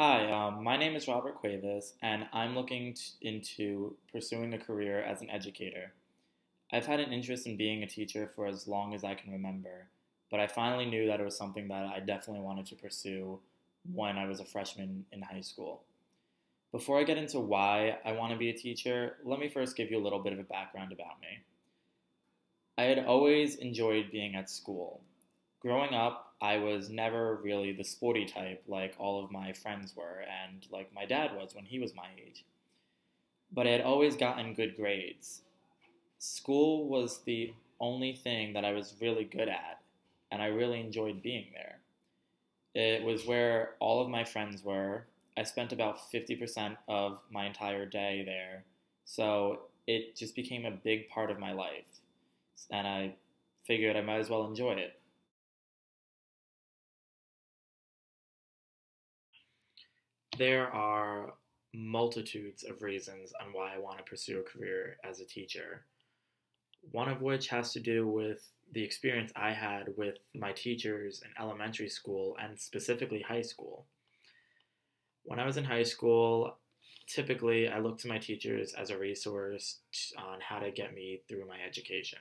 Hi, my name is Robert Cuevas, and I'm looking into pursuing a career as an educator. I've had an interest in being a teacher for as long as I can remember, but I finally knew that it was something that I definitely wanted to pursue when I was a freshman in high school. Before I get into why I want to be a teacher, let me first give you a little bit of a background about me. I had always enjoyed being at school. Growing up, I was never really the sporty type like all of my friends were, and like my dad was when he was my age. But I had always gotten good grades. School was the only thing that I was really good at, and I really enjoyed being there. It was where all of my friends were. I spent about 50% of my entire day there, so it just became a big part of my life, and I figured I might as well enjoy it. There are multitudes of reasons on why I want to pursue a career as a teacher. One of which has to do with the experience I had with my teachers in elementary school and specifically high school. When I was in high school, typically I looked to my teachers as a resource on how to get me through my education.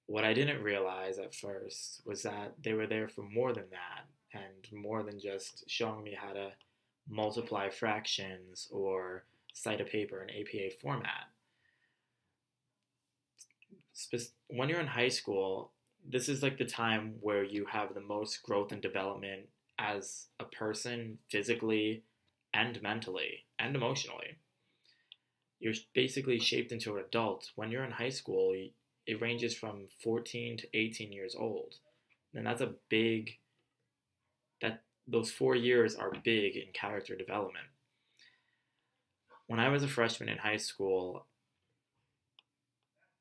What I didn't realize at first was that they were there for more than that, and more than just showing me how to multiply fractions or cite a paper in APA format. When you're in high school, this is like the time where you have the most growth and development as a person, physically and mentally and emotionally. You're basically shaped into an adult. When you're in high school, it ranges from 14 to 18 years old. And that's a big, that those 4 years are big in character development. When I was a freshman in high school,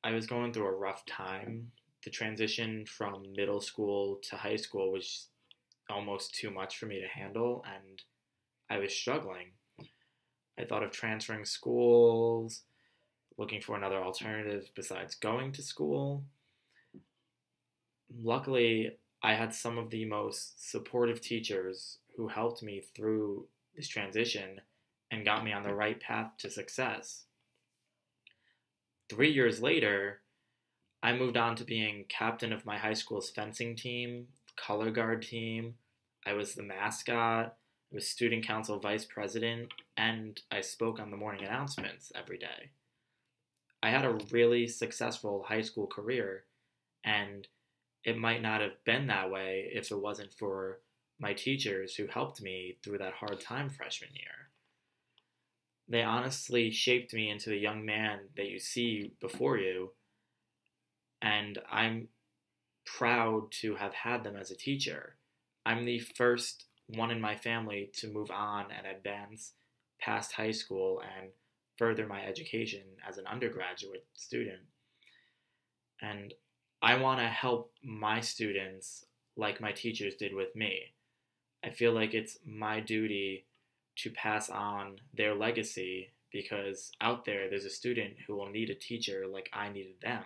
I was going through a rough time. The transition from middle school to high school was almost too much for me to handle, and I was struggling. I thought of transferring schools, looking for another alternative besides going to school. Luckily, I had some of the most supportive teachers who helped me through this transition and got me on the right path to success. 3 years later, I moved on to being captain of my high school's fencing team, color guard team. I was the mascot. I was student council vice president, and I spoke on the morning announcements every day. I had a really successful high school career, and it might not have been that way if it wasn't for my teachers who helped me through that hard time freshman year. They honestly shaped me into the young man that you see before you, and I'm proud to have had them as a teacher. I'm the first one in my family to move on and advance past high school and further my education as an undergraduate student. And I want to help my students like my teachers did with me. I feel like it's my duty to pass on their legacy because out there's a student who will need a teacher like I needed them.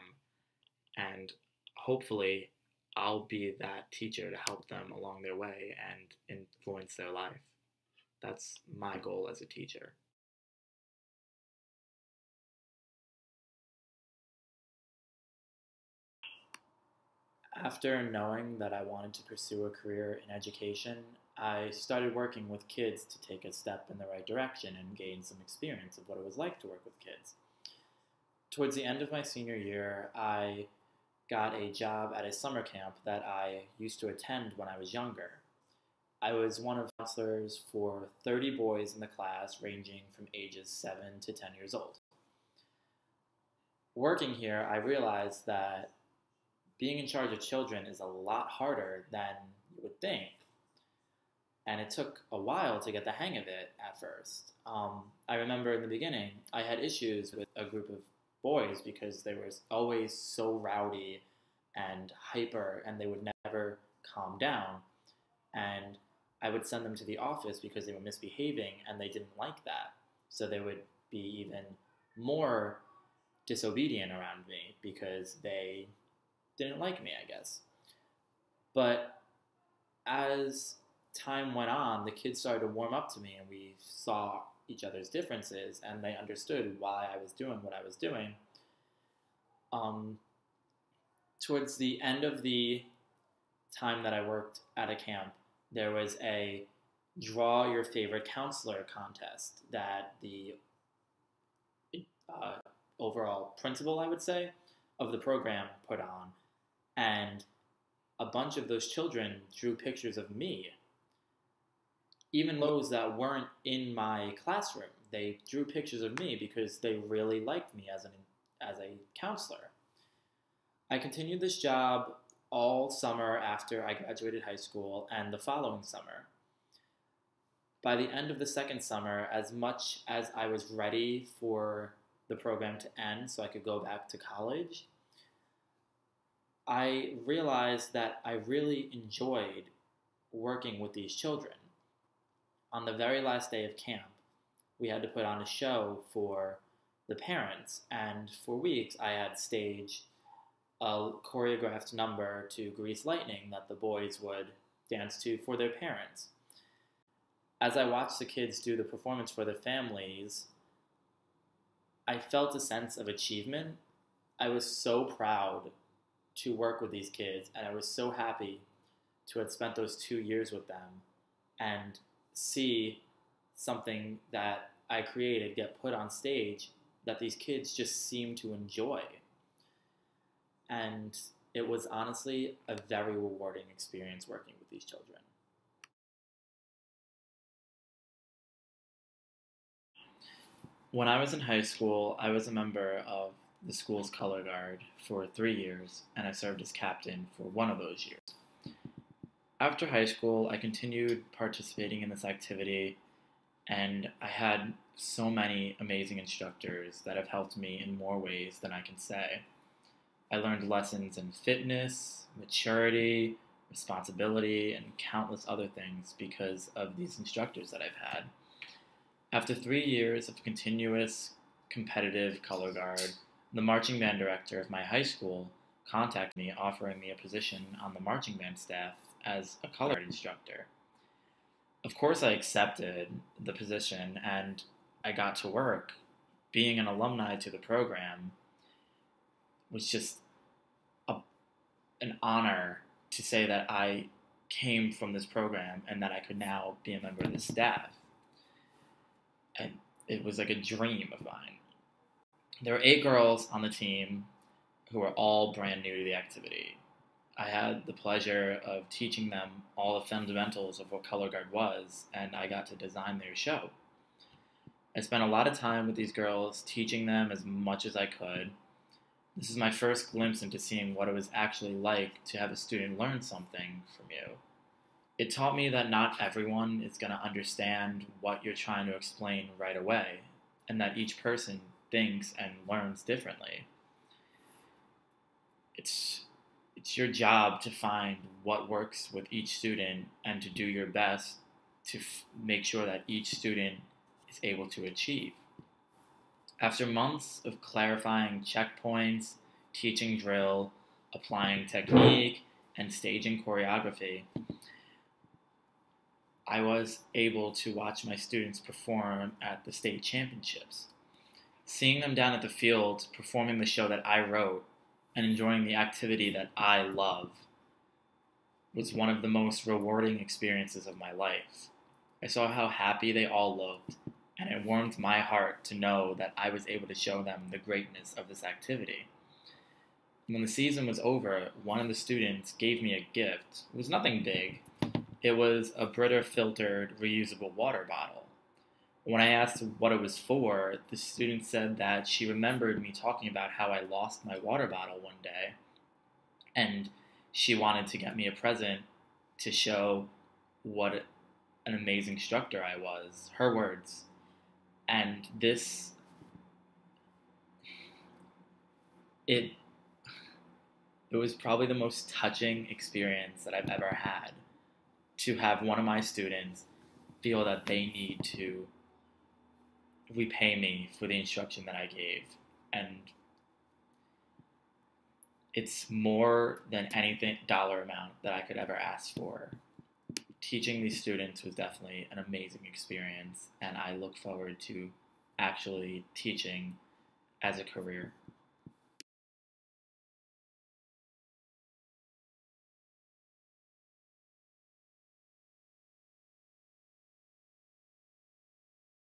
And hopefully, I'll be that teacher to help them along their way and influence their life. That's my goal as a teacher. After knowing that I wanted to pursue a career in education, I started working with kids to take a step in the right direction and gain some experience of what it was like to work with kids. Towards the end of my senior year, I got a job at a summer camp that I used to attend when I was younger. I was one of the counselors for 30 boys in the class ranging from ages 7 to 10 years old. Working here, I realized that being in charge of children is a lot harder than you would think. And it took a while to get the hang of it at first. I remember in the beginning, I had issues with a group of boys because they were always so rowdy and hyper, and they would never calm down. And I would send them to the office because they were misbehaving, and they didn't like that. So they would be even more disobedient around me because they didn't like me, I guess. But as time went on, the kids started to warm up to me, and we saw each other's differences, and they understood why I was doing what I was doing. Um, Towards the end of the time that I worked at a camp, there was a draw your favorite counselor contest that the uh, overall principal, I would say, of the program put on. And a bunch of those children drew pictures of me, even those that weren't in my classroom. They drew pictures of me because they really liked me as a counselor. I continued this job all summer after I graduated high school and the following summer. By the end of the second summer, as much as I was ready for the program to end so I could go back to college, I realized that I really enjoyed working with these children. On the very last day of camp, we had to put on a show for the parents, and for weeks I had staged a choreographed number to Grease Lightning that the boys would dance to for their parents. As I watched the kids do the performance for their families, I felt a sense of achievement. I was so proud to work with these kids, and I was so happy to have spent those 2 years with them and see something that I created get put on stage that these kids just seemed to enjoy. And it was honestly a very rewarding experience working with these children. When I was in high school, I was a member of the school's color guard for 3 years, and I served as captain for one of those years. After high school, I continued participating in this activity, and I had so many amazing instructors that have helped me in more ways than I can say. I learned lessons in fitness, maturity, responsibility, and countless other things because of these instructors that I've had. After 3 years of continuous competitive color guard, the marching band director of my high school contacted me offering me a position on the marching band staff as a color guard instructor. Of course, I accepted the position and I got to work. Being an alumni to the program was just an honor to say that I came from this program and that I could now be a member of the staff. And it was like a dream of mine. There were 8 girls on the team who were all brand new to the activity. I had the pleasure of teaching them all the fundamentals of what color guard was, and I got to design their show. I spent a lot of time with these girls, teaching them as much as I could. This is my first glimpse into seeing what it was actually like to have a student learn something from you. It taught me that not everyone is going to understand what you're trying to explain right away, and that each person thinks and learns differently. It's your job to find what works with each student and to do your best to make sure that each student is able to achieve. After months of clarifying checkpoints, teaching drill, applying technique, and staging choreography, I was able to watch my students perform at the state championships. Seeing them down at the field performing the show that I wrote and enjoying the activity that I love was one of the most rewarding experiences of my life. I saw how happy they all looked, and it warmed my heart to know that I was able to show them the greatness of this activity. When the season was over, one of the students gave me a gift. It was nothing big. It was a Brita filtered reusable water bottle. When I asked what it was for, the student said that she remembered me talking about how I lost my water bottle one day, and she wanted to get me a present to show what an amazing instructor I was. Her words. And it was probably the most touching experience that I've ever had, to have one of my students feel that they need to repay me for the instruction that I gave. And it's more than anything dollar amount that I could ever ask for. teaching these students was definitely an amazing experience, and I look forward to actually teaching as a career.